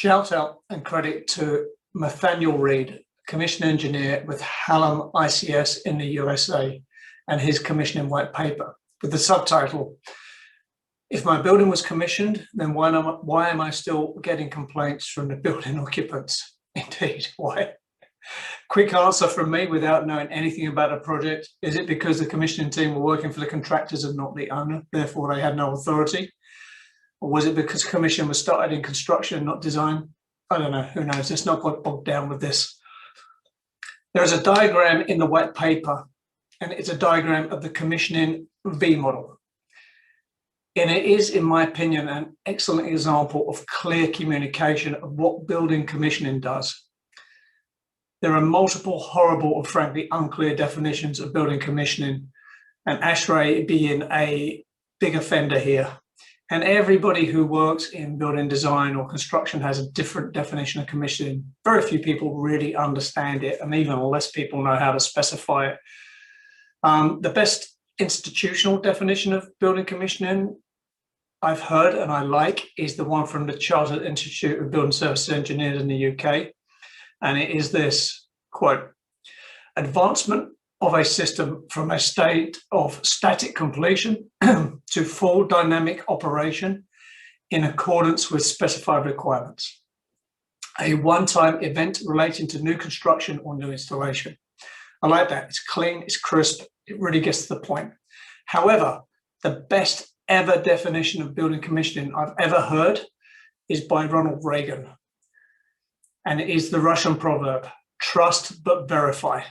Shout out and credit to Mathaniel Reed, commission engineer with Hallam ICS in the USA, and his commissioning white paper with the subtitle, "If my building was commissioned, then why am I still getting complaints from the building occupants?" Indeed, why? Quick answer from me without knowing anything about a project. Is it because the commissioning team were working for the contractors and not the owner, therefore they had no authority? Or was it because commission was started in construction, not design? I don't know, who knows? Let's not get bogged down with this. There is a diagram in the white paper, and it's a diagram of the commissioning V model. And it is, in my opinion, an excellent example of clear communication of what building commissioning does. There are multiple horrible or frankly unclear definitions of building commissioning, and ASHRAE being a big offender here. And everybody who works in building design or construction has a different definition of commissioning. Very few people really understand it, and even less people know how to specify it. The best institutional definition of building commissioning I've heard and I like is the one from the Chartered Institute of Building Services Engineers in the UK. And it is this, quote, "Advancement of a system from a state of static completion to full dynamic operation in accordance with specified requirements. A one-time event relating to new construction or new installation." I like that. It's clean, it's crisp, it really gets to the point. However, the best ever definition of building commissioning I've ever heard is by Ronald Reagan. And it is the Russian proverb, "Trust but verify."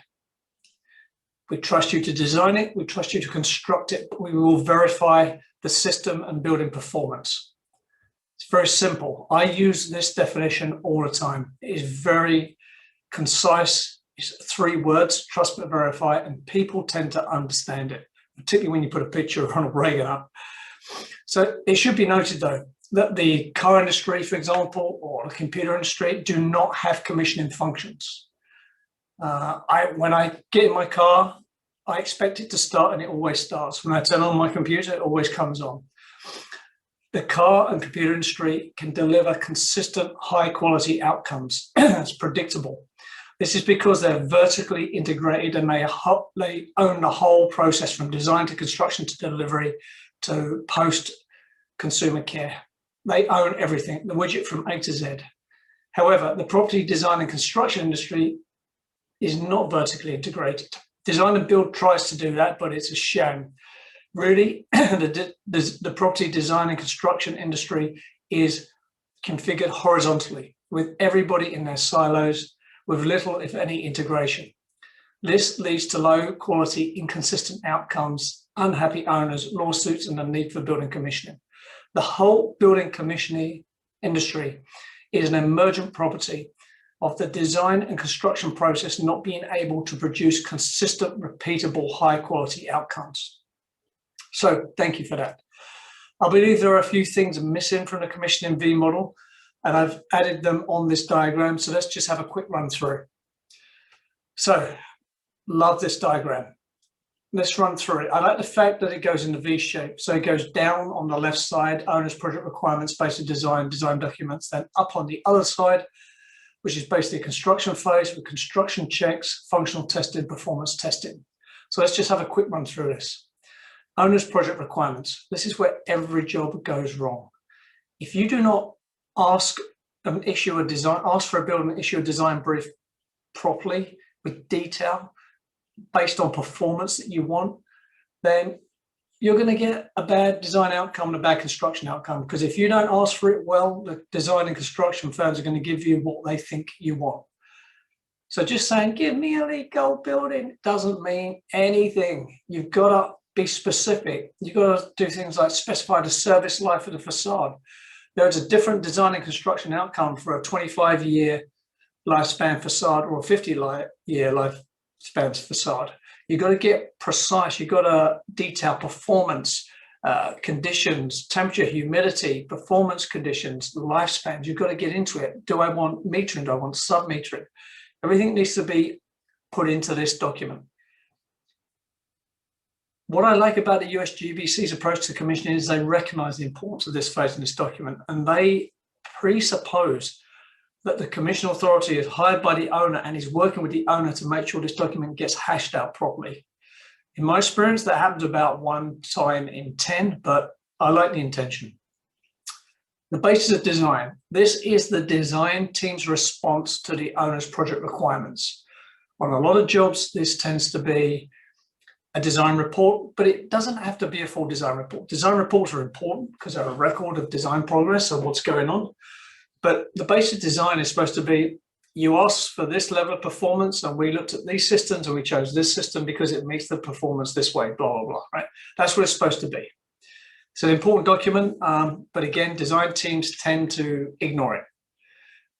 We trust you to design it, we trust you to construct it, but we will verify the system and building performance. It's very simple. I use this definition all the time. It is very concise. It's 3 words, trust but verify, and people tend to understand it, particularly when you put a picture of Ronald Reagan up. So it should be noted, though, that the car industry, for example, or the computer industry do not have commissioning functions. When I get in my car, I expect it to start, and it always starts. When I turn on my computer, it always comes on. The car and computer industry can deliver consistent, high-quality outcomes. It's predictable. This is because they're vertically integrated and they own the whole process from design to construction to delivery to post-consumer care. They own everything, the widget from A to Z. However, the property design and construction industry is not vertically integrated. Design and build tries to do that, but it's a sham. Really, the property design and construction industry is configured horizontally, with everybody in their silos, with little, if any, integration. This leads to low quality, inconsistent outcomes, unhappy owners, lawsuits, and the need for building commissioning. The whole building commissioning industry is an emergent property of the design and construction process not being able to produce consistent, repeatable, high-quality outcomes. So thank you for that. I believe there are a few things missing from the commissioning V model, and I've added them on this diagram. So let's just have a quick run through. So, love this diagram. Let's run through it. I like the fact that it goes in the V shape. So it goes down on the left side, owner's project requirements, basic design, design documents, then up on the other side, which is basically a construction phase with construction checks, functional testing, performance testing. So let's just have a quick run through this. Owner's project requirements. This is where every job goes wrong. If you do not ask for a building, issue a design brief properly with detail based on performance that you want, then you're going to get a bad design outcome and a bad construction outcome. Because if you don't ask for it well, the design and construction firms are going to give you what they think you want. So just saying, give me a LEED Gold building doesn't mean anything. You've got to be specific. You've got to do things like specify the service life of the facade. There's a different design and construction outcome for a 25-year lifespan facade or a 50-year lifespan facade. You've got to get precise. You've got to detail performance, conditions, temperature, humidity, performance conditions, lifespans. You've got to get into it. Do I want metering? Do I want sub-metering? Everything needs to be put into this document. What I like about the USGBC's approach to commissioning is they recognize the importance of this phase in this document, and they presuppose that the commission authority is hired by the owner and is working with the owner to make sure this document gets hashed out properly. In my experience, that happens about 1 time in 10, but I like the intention. The basis of design. This is the design team's response to the owner's project requirements. On a lot of jobs, this tends to be a design report, but it doesn't have to be a full design report. Design reports are important because they're a record of design progress and what's going on. But the basic design is supposed to be, you asked for this level of performance and we looked at these systems and we chose this system because it meets the performance this way, blah, blah, blah, right? That's what it's supposed to be. It's an important document, but again, design teams tend to ignore it.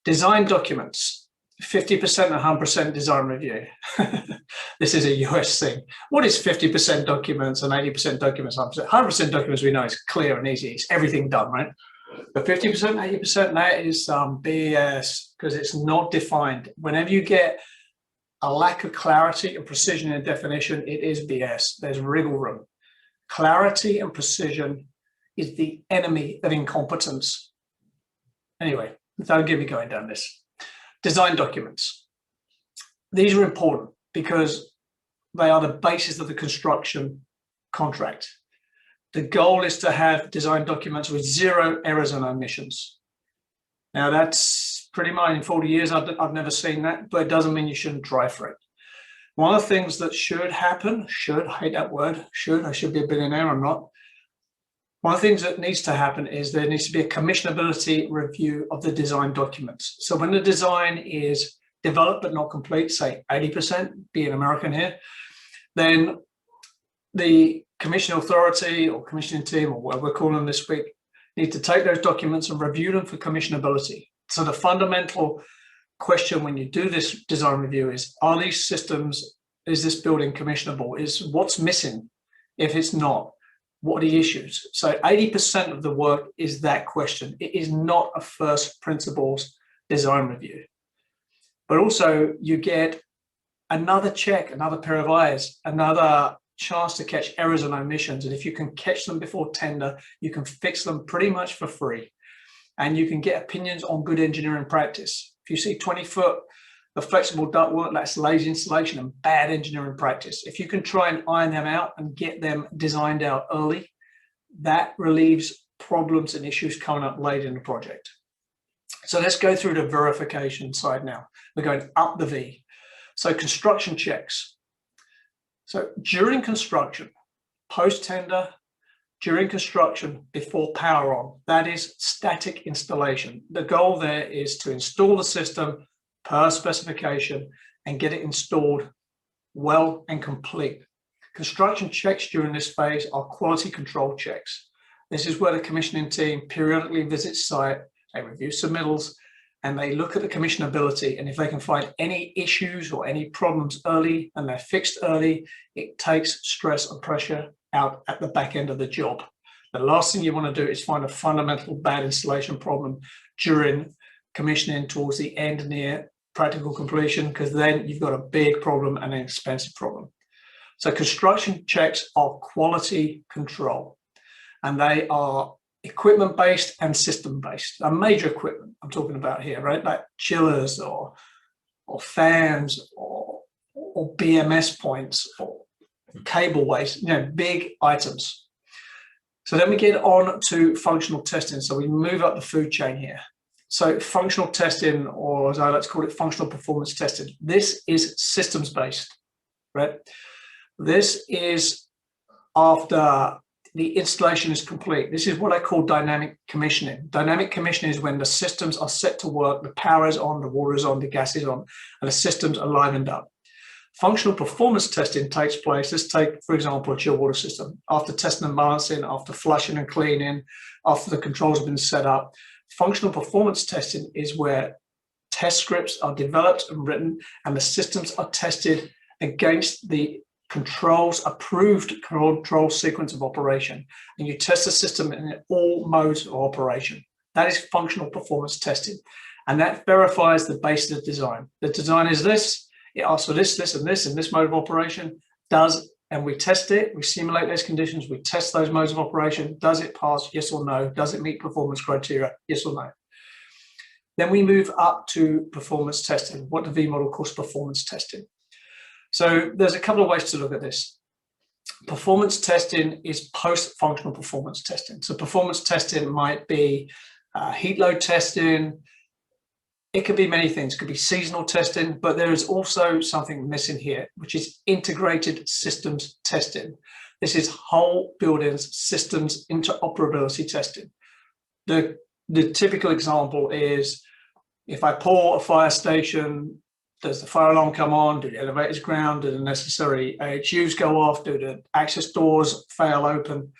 Design documents, 50% and 100% design review. This is a US thing. What is 50% documents and 80% documents? 100% documents we know is clear and easy. It's everything done, right? But 50%, 80%, that is BS because it's not defined. Whenever you get a lack of clarity and precision in definition, it is BS. There's wriggle room. Clarity and precision is the enemy of incompetence. Anyway, don't get me going down this. Design documents. These are important because they are the basis of the construction contract. The goal is to have design documents with 0 errors and omissions. Now that's pretty much in 40 years, I've never seen that, but it doesn't mean you shouldn't try for it. One of the things that should happen, I hate that word, I should be a billionaire, I'm not. One of the things that needs to happen is there needs to be a commissionability review of the design documents. So when the design is developed but not complete, say 80%, being American here, then the commission authority or commissioning team or whatever we're calling them this week need to take those documents and review them for commissionability. So the fundamental question when you do this design review is, are these systems, is this building commissionable? Is what's missing? If it's not, what are the issues? So 80% of the work is that question. It is not a first principles design review. But also you get another check, another pair of eyes, another chance to catch errors and omissions. And if you can catch them before tender, you can fix them pretty much for free. And you can get opinions on good engineering practice. If you see 20-foot of flexible ductwork, that's lazy installation and bad engineering practice. If you can try and iron them out and get them designed out early, that relieves problems and issues coming up late in the project. So let's go through the verification side now. We're going up the V. So construction checks. So during construction, post-tender, during construction, before power on, that is static installation. The goal there is to install the system per specification and get it installed well and complete. Construction checks during this phase are quality control checks. This is where the commissioning team periodically visits site, they review submittals, and they look at the commissionability. And if they can find any issues or any problems early and they're fixed early, it takes stress and pressure out at the back end of the job. The last thing you want to do is find a fundamental bad installation problem during commissioning towards the end near practical completion, because then you've got a big problem and an expensive problem. So construction checks are quality control, and they are equipment-based and system-based. Major equipment I'm talking about here, right? Like chillers or fans or BMS points or cableways, big items. So then we get on to functional testing. So we move up the food chain here. So functional testing, or as I like to call it, functional performance testing. This is systems-based, right? This is after the installation is complete. This is what I call dynamic commissioning. Dynamic commissioning is when the systems are set to work, the power is on, the water is on, the gas is on, and the systems are livened up. Functional performance testing takes place. Let's take, for example, a chill water system. After testing and balancing, after flushing and cleaning, after the controls have been set up, functional performance testing is where test scripts are developed and written, and the systems are tested against the approved control sequence of operation. And you test the system in all modes of operation. That is functional performance testing. And that verifies the basis of design. The design is this. It asks for this, this, and this in this mode of operation. And we test it, we simulate those conditions, we test those modes of operation. Does it pass? Yes or no? Does it meet performance criteria? Yes or no? Then we move up to performance testing, what the V model calls performance testing. So there's a couple of ways to look at this. Performance testing is post-functional performance testing. So performance testing might be heat load testing. It could be many things. It could be seasonal testing, but there is also something missing here, which is integrated systems testing. This is whole buildings systems interoperability testing. The typical example is if I pour a fire station, does the fire alarm come on? Do the elevators ground? Do the necessary AHUs go off? Do the access doors fail open?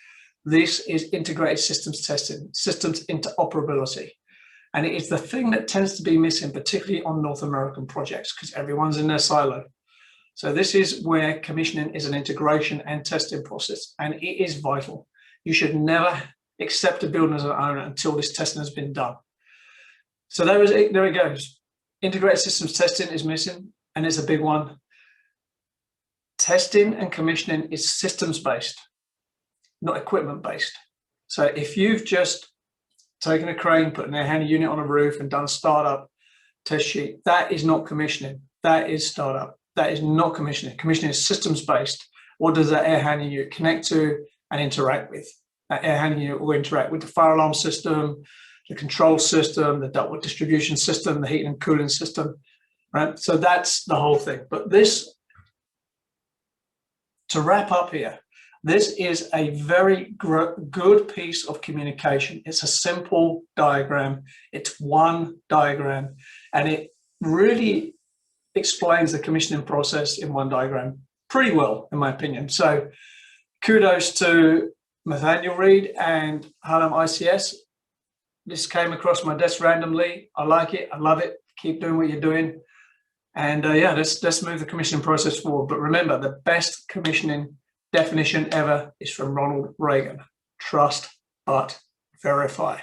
This is integrated systems testing, systems interoperability. And it is the thing that tends to be missing, particularly on North American projects, because everyone's in their silo. So this is where commissioning is an integration and testing process, and it is vital. You should never accept a building as an owner until this testing has been done. So there it goes. Integrated systems testing is missing, and it's a big one. Testing and commissioning is systems-based, not equipment-based. So if you've just taken a crane, put an air handling unit on a roof and done a startup test sheet, that is not commissioning. That is startup. That is not commissioning. Commissioning is systems-based. What does that air handling unit connect to and interact with? That air handling unit will interact with the fire alarm system, the control system, the ductwork distribution system, the heating and cooling system, right? So that's the whole thing. But this, to wrap up here, this is a very good piece of communication. It's a simple diagram. It's one diagram, and it really explains the commissioning process in one diagram pretty well, in my opinion. So kudos to Mathaniel Reed and Hallam ICS. This came across my desk randomly. I like it. I love it. Keep doing what you're doing. And yeah, let's move the commissioning process forward. But remember, the best commissioning definition ever is from Ronald Reagan. Trust but verify.